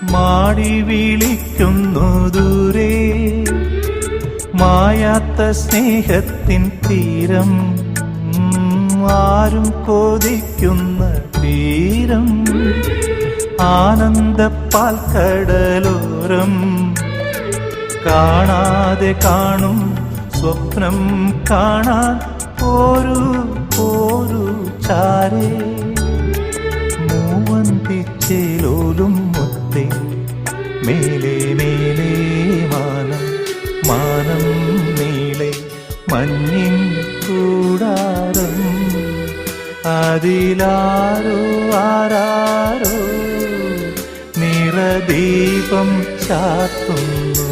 മാടി വിളിക്കുന്നു ദൂരെ മായാത്ത സ്നേഹത്തിൻ തീരം, ആരും കൊതിക്കുന്ന തീരം, ആനന്ദപ്പാൽക്കടലോരം. കാണാതെ കാണും സ്വപ്നം കാണാൻ പോരൂ പോരൂ ചാരേ. മൂവന്തിച്ചേലോലും മുത്തേ മേലെ മേലെ മാനം, മാനം നീളെ മഞ്ഞിൻ കൂടാരം. അതിലാരോ ആരാരോ നിറദീപം ചാർത്തുന്നു.